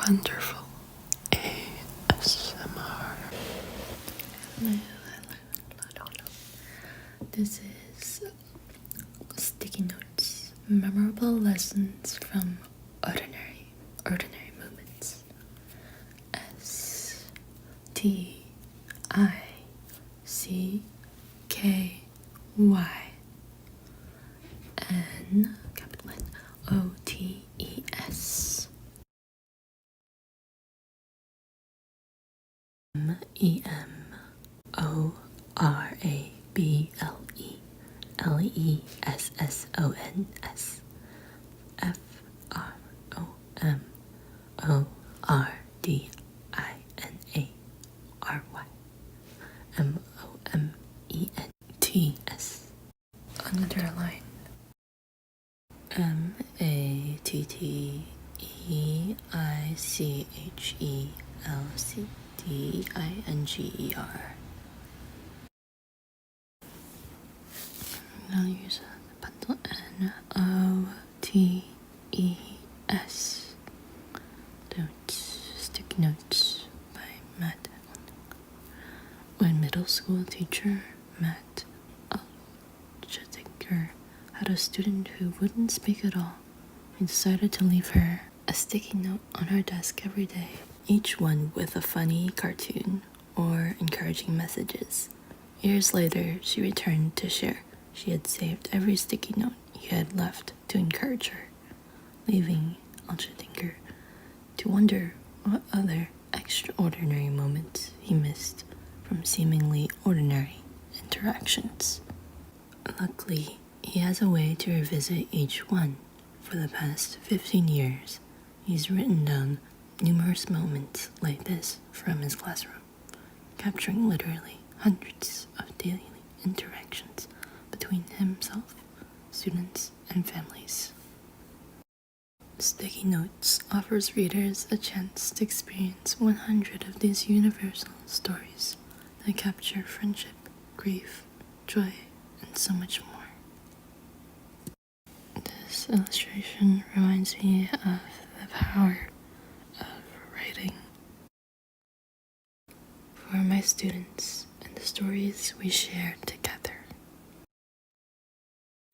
wonderful ASMR. This is Sticky Notes, memorable lessons from ordinary moments. STICKYN capital N OTES MEMORABLESSONS FROMORDINARY underline MATTEICHELCDINGER. I'll use the pencil NOTES. Notes, sticky notes by Matt. When middle school teacher Matt Alchetiker had a student who wouldn't speak at all, he decided to leave her a sticky note on her desk every day, each one with a funny cartoon or encouraging messages. Years later, she returned to share she had saved every sticky note he had left to encourage her, leaving Alchetiker to wonder what other extraordinary moments he missed from seemingly ordinary interactions. Luckily, he has a way to revisit each one. For the past 15 years, he's written down numerous moments like this from his classroom, capturing literally hundreds of daily interactions between himself, students, and families. Sticky Notes offers readers a chance to experience 100 of these universal stories that capture friendship, grief, joy, and so much more. This illustration reminds me of the power of writing for my students and the stories we share together.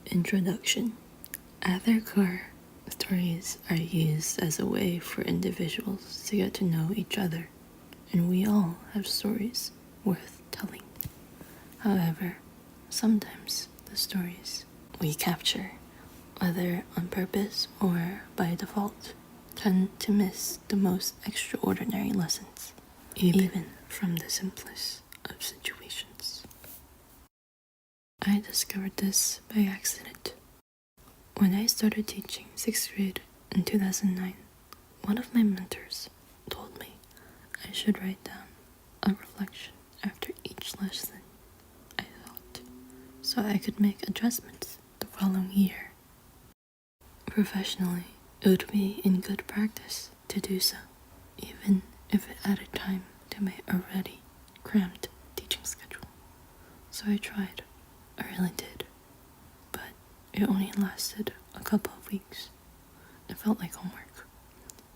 Introduction. At their core, stories are used as a way for individuals to get to know each other, and we all have stories worth telling. However, sometimes the stories we capture, whether on purpose or by default, tend to miss the most extraordinary lessons, even from the simplest of situations. I discovered this by accident. When I started teaching 6th grade in 2009, one of my mentors told me I should write down a reflection after each lesson I taught, so I could make adjustments the following year. Professionally, it would be in good practice to do so, even if it added time to my already cramped teaching schedule. So I tried. I really did. But it only lasted a couple of weeks. It felt like homework,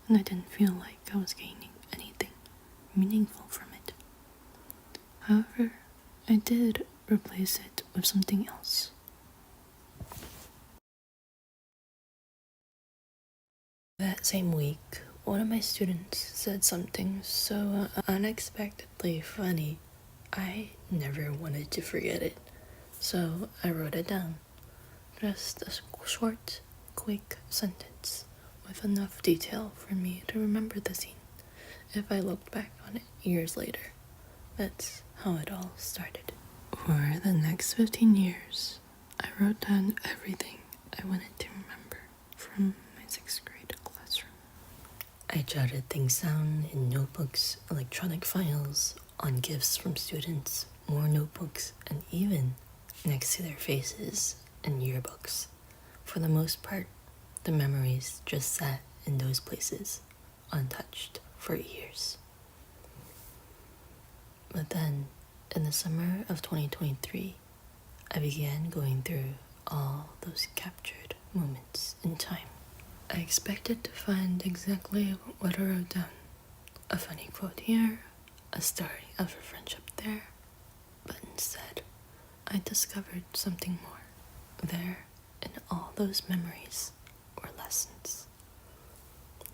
and I didn't feel like I was gaining anything meaningful from it. However, I did replace it with something else. That same week, one of my students said something so unexpectedly funny, I never wanted to forget it. So I wrote it down. Just a short, quick sentence with enough detail for me to remember the scene if I looked back on it years later. That's how it all started. For the next 15 years, I wrote down everything I wanted to remember from my 6th grade classroom. I jotted things down in notebooks, electronic files, on gifts from students, more notebooks, and even next to their faces in yearbooks. For the most part, the memories just sat in those places, untouched for years. But then, in the summer of 2023, I began going through all those captured moments in time. I expected to find exactly what I wrote down. A funny quote here, a story of a friendship there, but instead, I discovered something more. There, in all those memories, were lessons.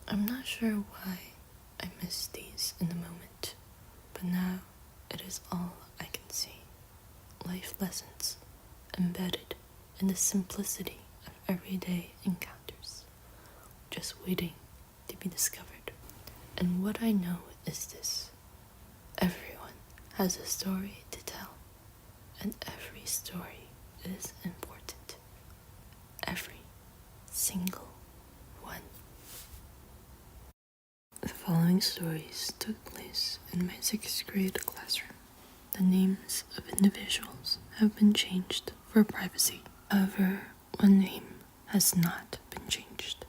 I'm not sure why I missed these in the moment, but now it is all I can see. Life lessons embedded in the simplicity of everyday encounters, just waiting to be discovered. And what I know is this: everyone has a story to tell, and every story is important. Every single one. The following stories took place in my 6th grade classroom. The names of individuals have been changed for privacy. However, one name has not been changed.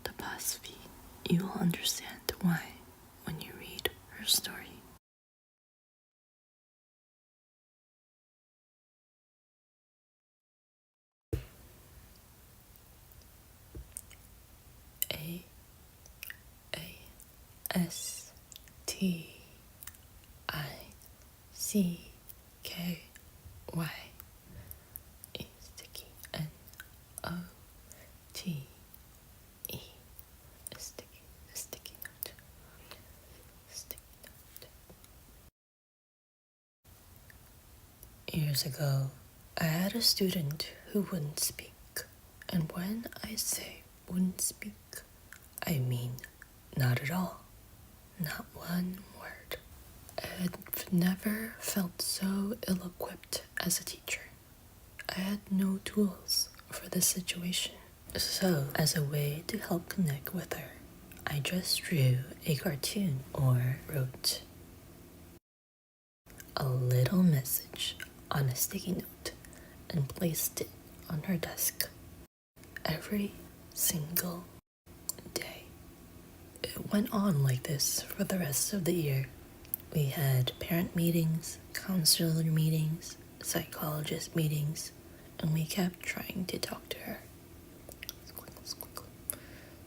The apostrophe. You will understand why when you read her story. AASTICKY. A sticky NOTE. A sticky note. Sticky note. Years ago, I had a student who wouldn't speak. And when I say wouldn't speak, I mean not at all. Not one word. I had never felt so ill-equipped as a teacher. I had no tools for the situation. So, as a way to help connect with her, I just drew a cartoon or wrote a little message on a sticky note and placed it on her desk every single day. It went on like this for the rest of the year. We had parent meetings, counselor meetings, psychologist meetings, and we kept trying to talk to her. Scribble, scribble,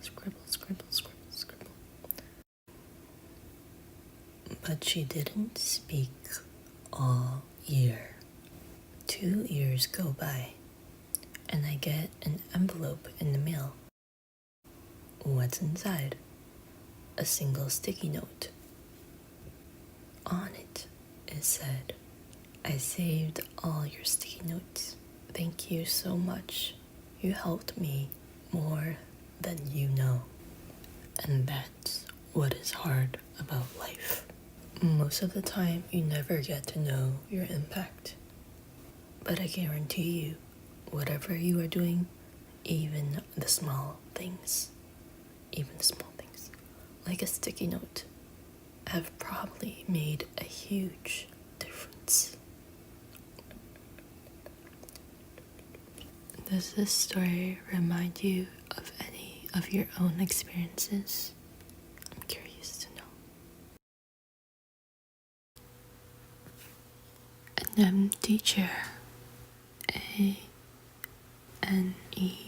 scribble, scribble, scribble, scribble. But she didn't speak all year. 2 years go by, and I get an envelope in the mail. What's inside? A single sticky note. On it said, I saved all your sticky notes. Thank you so much. You helped me more than you know. And that's what is hard about life. Most of the time, you never get to know your impact. But I guarantee you, whatever you are doing, even the small things, like a sticky note, have probably made a huge difference. Does this story remind you of any of your own experiences? I'm curious to know. An empty chair. ANEMPTYCHAIR.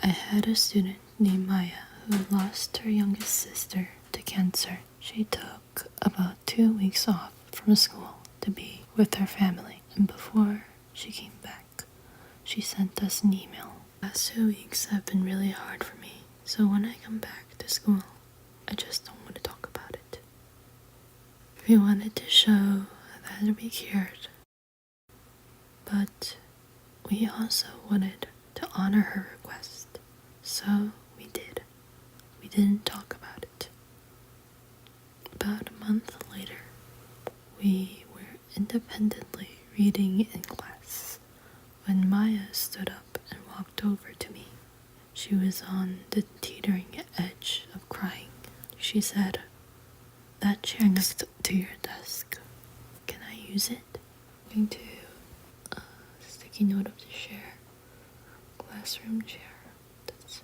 I had a student named Maya who lost her youngest sister to cancer. She took about 2 weeks off from school to be with her family, and before she came back, she sent us an email. The last 2 weeks have been really hard for me, so when I come back to school, I just don't want to talk about it. We wanted to show that we cared, but we also wanted to honor her request, so we did. We didn't talk about it. About a month later, we were independently reading in class when Maya stood up and walked over to me. She was on the teetering edge of crying. She said, "That chair next to your desk, can I use it?" I'm going to sticky note of the chair, classroom chair that's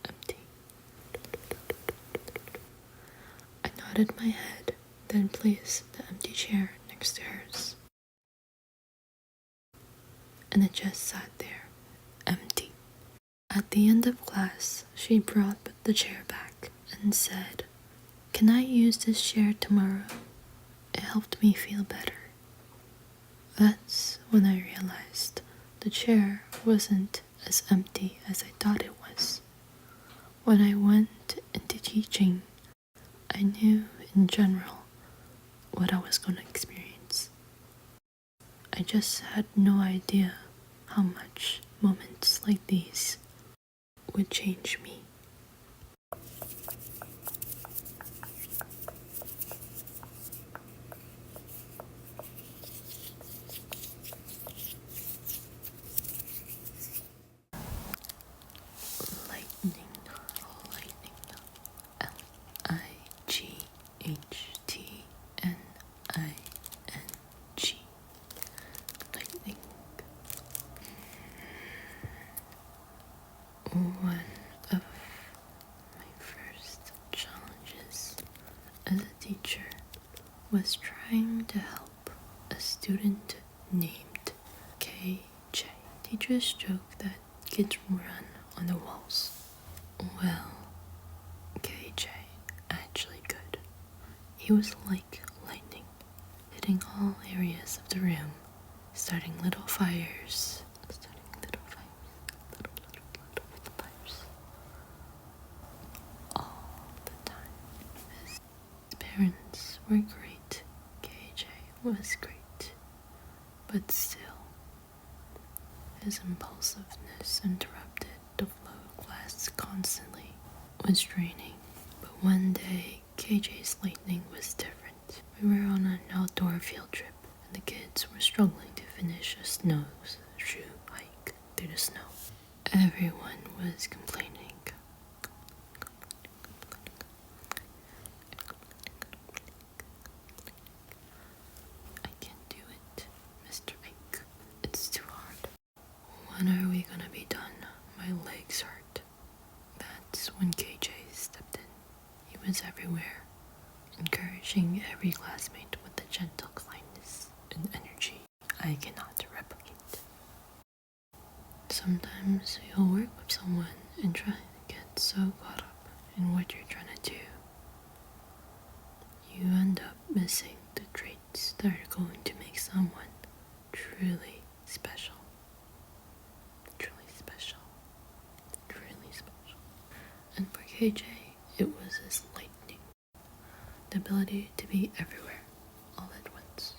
empty. I nodded my head, then placed the empty chair next to hers. And it just sat there, empty. At the end of class, she brought the chair back and said, "Can I use this chair tomorrow? It helped me feel better." That's when I realized the chair wasn't as empty as I thought it was. When I went into teaching, I knew in general what I was going to experience. I just had no idea how much moments like these would change me. Lightning, lightning, Lightning. Lightning. One of my first challenges as a teacher was trying to help a student named KJ. Teachers joke that kids run on the walls. Well, KJ actually could. He was like lightning, hitting all areas of the room, starting little fires, all the time. His parents were great. KJ was great, but still, his impulsiveness interrupted the flow of class constantly. It was draining, but one day KJ's lightning was different. We were on an outdoor field trip, and the kids were struggling to finish a snowshoe hike through the snow. Everyone was complaining. "I can't do it, Mr. Ike. It's too hard. When are we gonna be done? My legs hurt." That's when KJ stepped in. He was everywhere, encouraging every classmate with a gentle kindness and energy I cannot replicate. Sometimes you'll work with someone and try to get so caught up in what you're trying to do, you end up missing the traits that are going to make someone truly special. Truly special. Truly special. And for KJ, it was his lightning. The ability to be everywhere, all at once.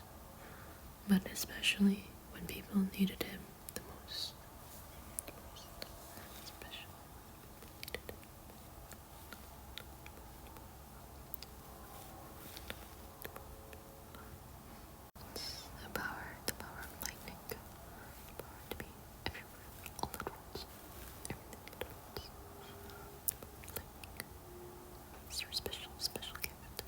But especially when people needed him the most. Special. The power of lightning. The power to be everywhere, all at once. Everything at once. Lightning. It's your special gift. Special gift.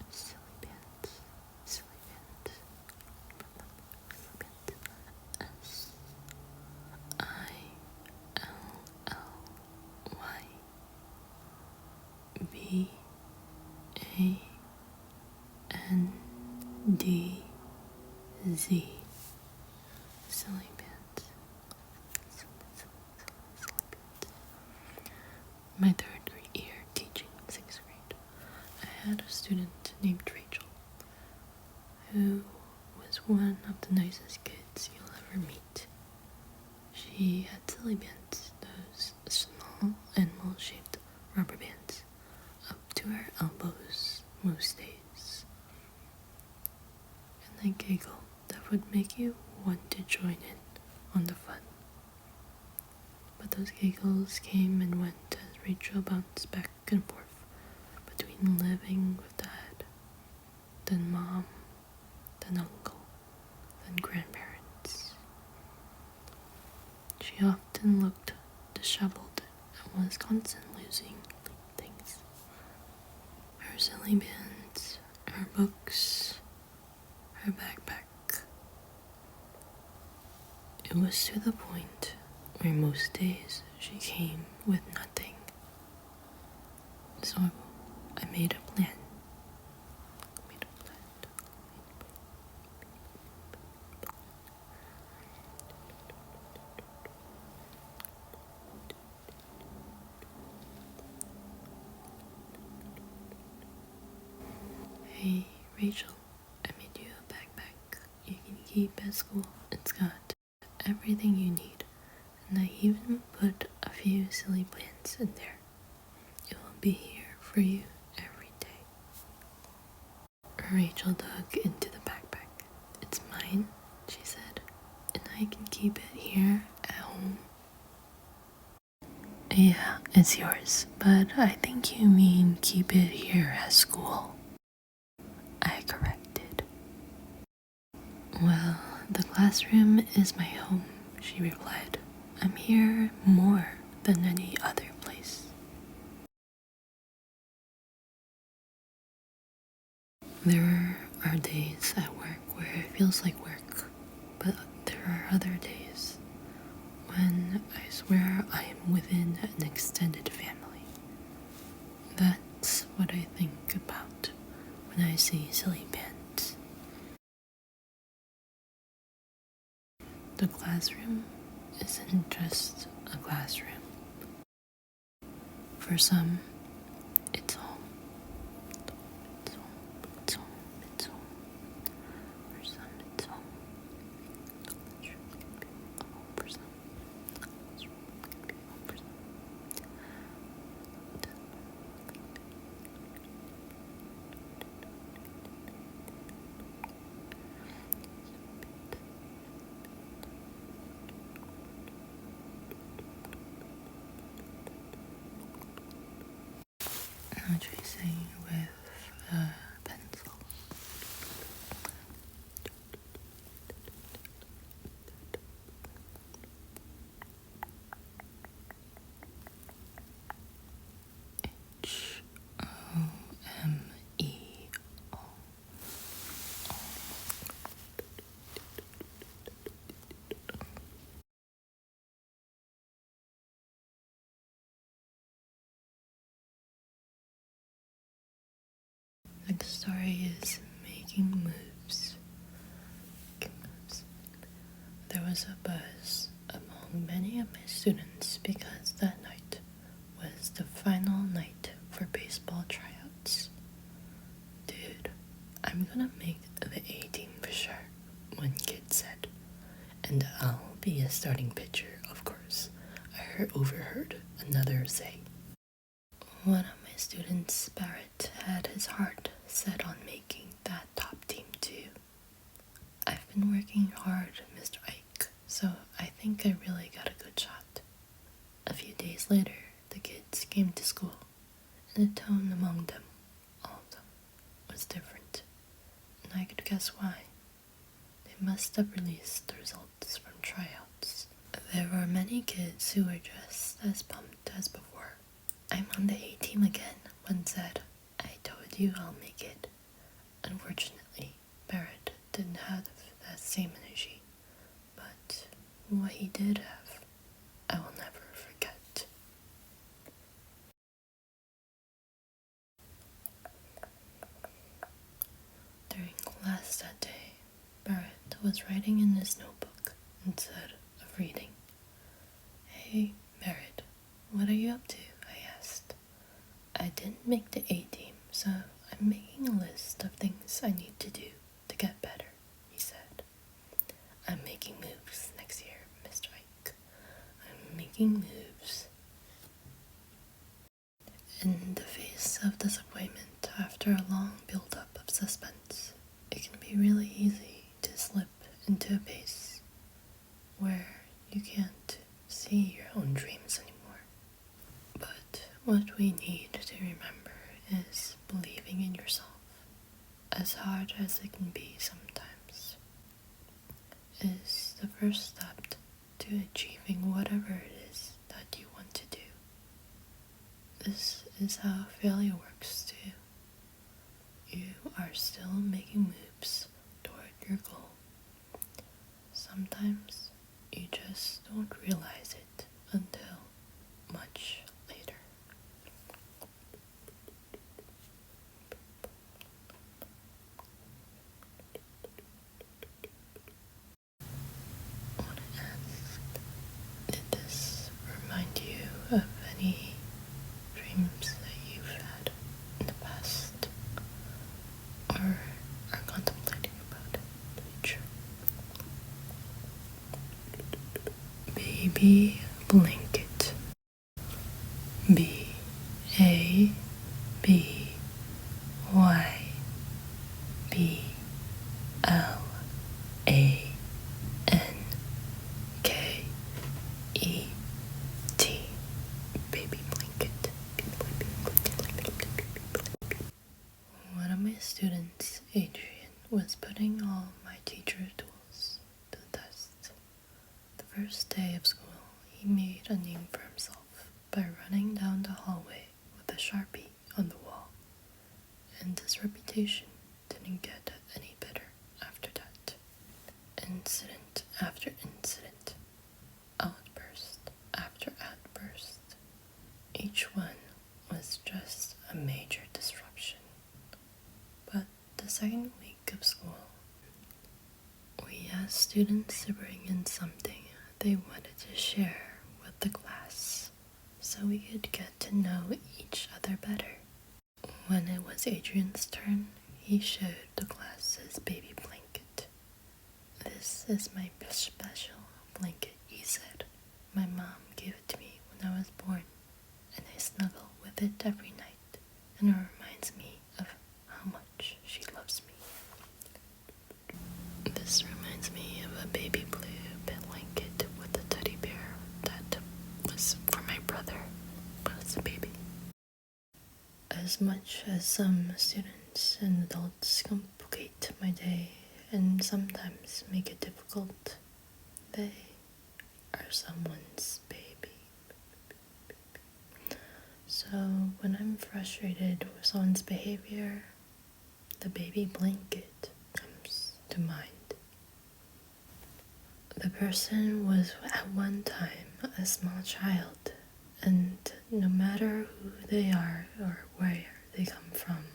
Silly pants. Silly pants. SILLYBandZ. Silly pants. Silly pants. My third year teaching 6th grade, I had a student named Rachel, who was one of the nicest kids you'll ever meet. She had silly bands, those small animal-shaped rubber bands, up to her elbows most days. And a giggle that would make you want to join in on the fun. But those giggles came and went as Rachel bounced back and forth between living with Dad, then Mom, then Uncle, then grandparents. She often looked disheveled and was constantly losing things. Her silly band her books, her backpack. It was to the point where most days she came with nothing. So I made a plan. Hey, Rachel, I made you a backpack you can keep at school. It's got everything you need, and I even put a few silly plants in there. It will be here for you every day. Rachel dug into the backpack. It's mine, she said, and I can keep it here at home. Yeah, it's yours, but I think you mean keep it here at school. I corrected. Well, the classroom is my home, she replied. I'm here more than any other place. There are days at work where it feels like work, but there are other days when I swear I am within an extended family. That's what I think about when I see silly pants. The classroom isn't just a classroom. For some, it's home. It's home. It's home. It's home. For some, it's home. For some, for some. I'm tracing with a pencil. H-O-M-E-O. The story is making moves. There was a buzz among many of my students because that night was the final night for baseball tryouts. Dude, I'm gonna make the A team for sure, one kid said. And I'll be a starting pitcher, of course, I overheard another say. One of my students, Barrett, had his heart set on making that top team too. I've been working hard, Mr. Ike, so I think I really got a good shot. A few days later, the kids came to school, and the tone among them, all of them, was different, and I could guess why. They must have released the results from tryouts. There were many kids who were just as pumped as before. I'm on the A team again, one said. I told you I'll make it. Unfortunately, Barrett didn't have that same energy, but what he did have, I will never forget. During class that day, Barrett was writing in his notebook instead of reading. Hey, Barrett, what are you up to? I asked. I didn't make the A team, so I'm making a list of things I need to do to get better, he said. I'm making moves next year, Mr. Ike. I'm making moves. In the face of disappointment after a long build-up of suspense, it can be really easy to slip into a pace where you can't see your own dreams anymore. But what we need to remember is believing in yourself, as hard as it can be sometimes, is the first step to achieving whatever it is that you want to do. This is how failure works too. you are still making moves toward your goal. Sometimes you just don't realize it until much later. I want to ask, did this remind you of any dreams that you've had in the past or are contemplating about in the future? Baby blanket. BABYBLANKET. Baby blanket. One of my students, Adrian, was putting all my teacher tools to the test. The first day of school, he made a name for himself by running down the hallway with a Sharpie on the wall. And his reputation didn't get any better after that. Incident after incident, outburst after outburst. Each one was just a major disruption. But the second week of school, we asked students to bring in something they wanted to share with the class so we could get to know each other better. When it was Adrian's turn, he showed the class his baby blanket. "This is my special blanket," he said. "My mom gave it to me when I was born, and I snuggle with it every night, and it reminds me of how much she loves me." This reminds me of a baby blue blanket with a teddy bear that was for my brother when I was a baby. As much as some students and adults complicate my day and sometimes make it difficult, they are someone's baby. So when I'm frustrated with someone's behavior, the baby blanket comes to mind. The person was at one time a small child, and no matter who they are or where they come from,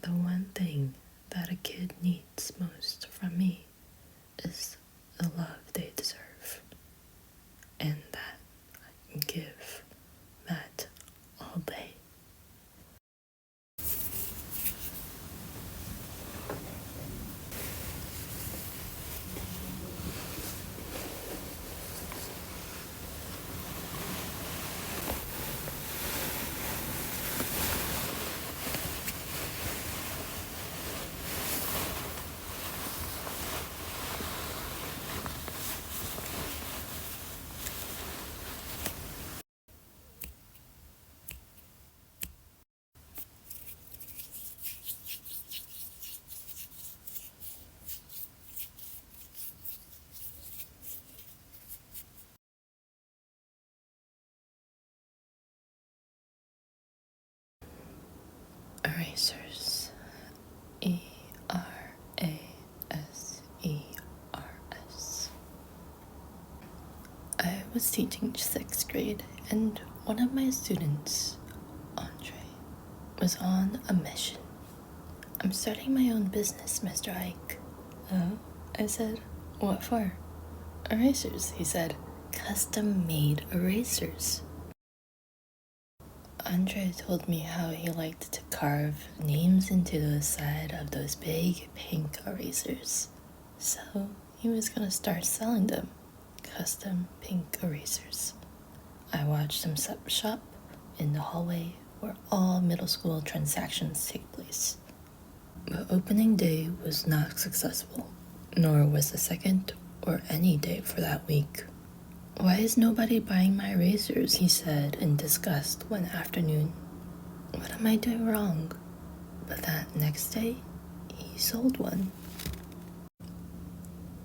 the one thing that a kid needs most from me is the love they deserve, and that I can give that all day. Erasers. ERASERS. I was teaching 6th grade, and one of my students, Andre, was on a mission. "I'm starting my own business, Mr. Ike." "Oh?" I said. "What for?" "Erasers," he said. "Custom-made erasers." Andre told me how he liked to carve names into the side of those big pink erasers. So he was gonna start selling them. Custom pink erasers. I watched him set up shop in the hallway where all middle school transactions take place. But opening day was not successful, nor was the second or any day for that week. "Why is nobody buying my erasers?" he said in disgust one afternoon. "What am I doing wrong?" But that next day, he sold one.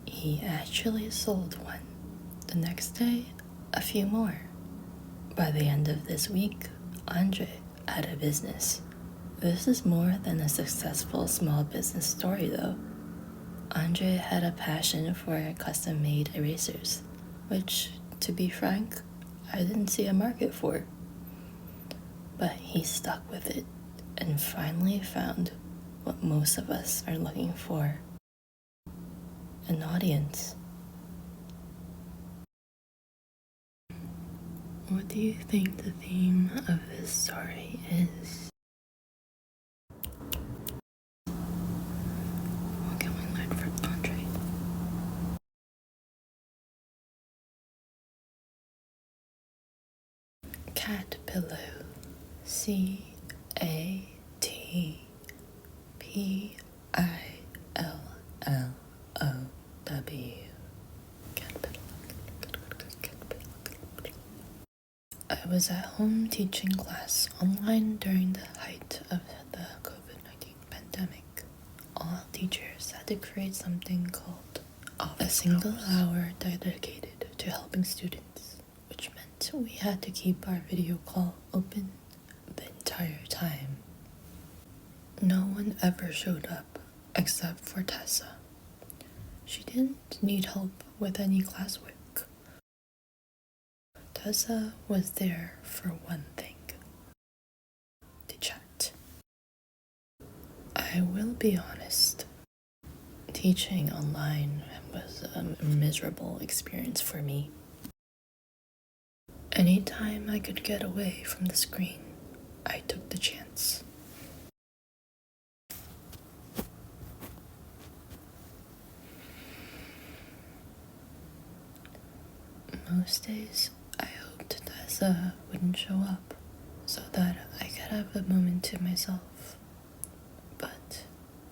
He actually sold one. The next day, a few more. By the end of this week, Andre had a business. This is more than a successful small business story, though. Andre had a passion for custom-made erasers, which, to be frank, I didn't see a market for. But he stuck with it and finally found what most of us are looking for: an audience. What do you think the theme of this story is? What can we learn from Andre? Cat pillow. CATPILLOW. I was at home teaching class online during the height of the COVID-19 pandemic. All teachers had to create something called a single hour dedicated to helping students, which meant we had to keep our video call open the entire time. No one ever showed up except for Tessa. She didn't need help with any classwork. Tessa was there for one thing: to chat. I will be honest, teaching online was a miserable experience for me. Anytime I could get away from the screen, I took the chance. Most days, I hoped Tessa wouldn't show up so that I could have a moment to myself. But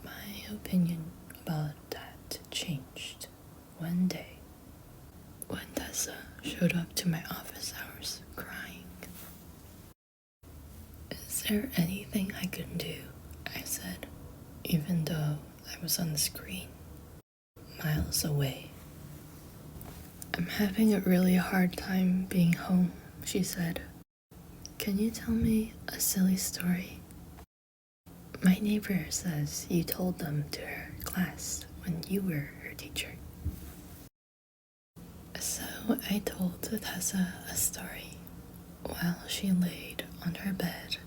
my opinion about that changed one day when Tessa showed up to my office hours crying. "Is there anything I can do?" I said, even though I was on the screen, miles away. "I'm having a really hard time being home," she said. "Can you tell me a silly story?" "My neighbor says you told them to her class when you were her teacher." So I told Tessa a story while she laid on her bed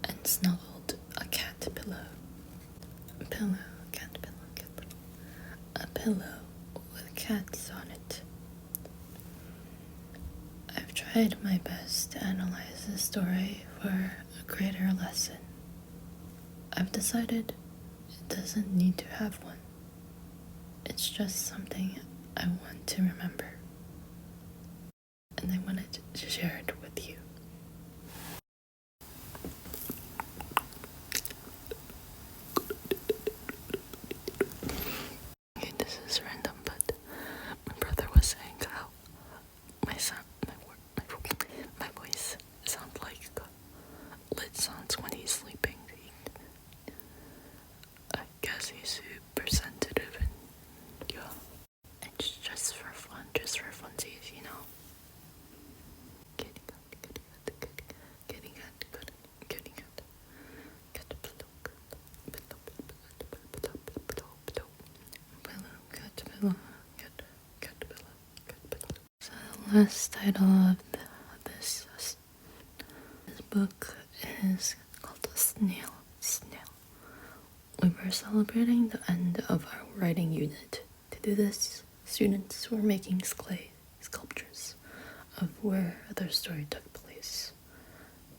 and snuggled a cat pillow. A pillow with cats on it. I've tried my best to analyze this story for a greater lesson. I've decided it doesn't need to have one. It's just something I want to remember. And I wanted to share it with you. Okay, this is random, but my brother was saying how my voice sounds like Lit sounds when he's sleeping. I guess he's super sensitive, and yeah, it's just for fun, just for funsies, you know. Kitty cat. So the last title of this book is called Snail. We were celebrating the end of our writing unit. To do this, students were making clay sculptures of where their story took place.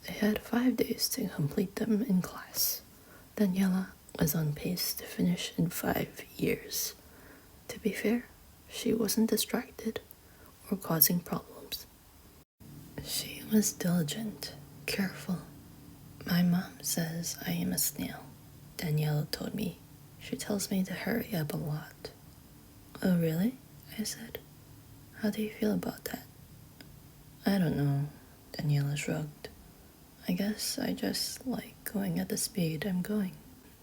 They had 5 days to complete them in class. Daniela was on pace to finish in 5 years. To be fair, she wasn't distracted or causing problems. She was diligent, careful. "My mom says I am a snail," Daniela told me. "She tells me to hurry up a lot." "Oh, really?" I said. "How do you feel about that?" "I don't know," Daniela shrugged. "I guess I just like going at the speed I'm going."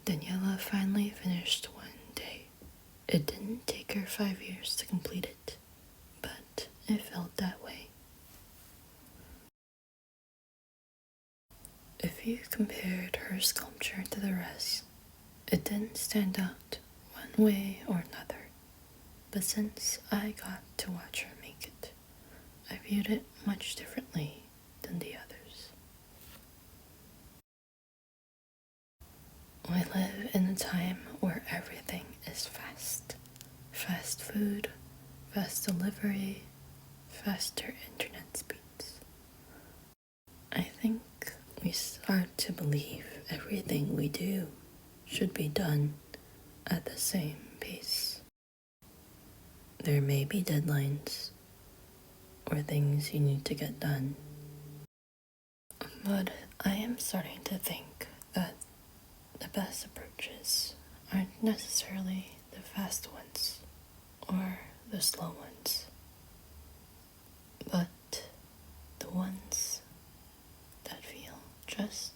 Daniela finally finished one day. It didn't take her 5 years to complete it, but it felt that way. If if you compared her sculpture to the rest, it didn't stand out one way or another. But since I got to watch her make it, I viewed it much differently than the others. We live in a time where everything is fast. Fast food, fast delivery, faster internet speeds. I think we start to believe everything we do should be done at the same pace. There may be deadlines or things you need to get done, but I am starting to think that the best approaches aren't necessarily the fast ones or the slow ones, but the ones that feel just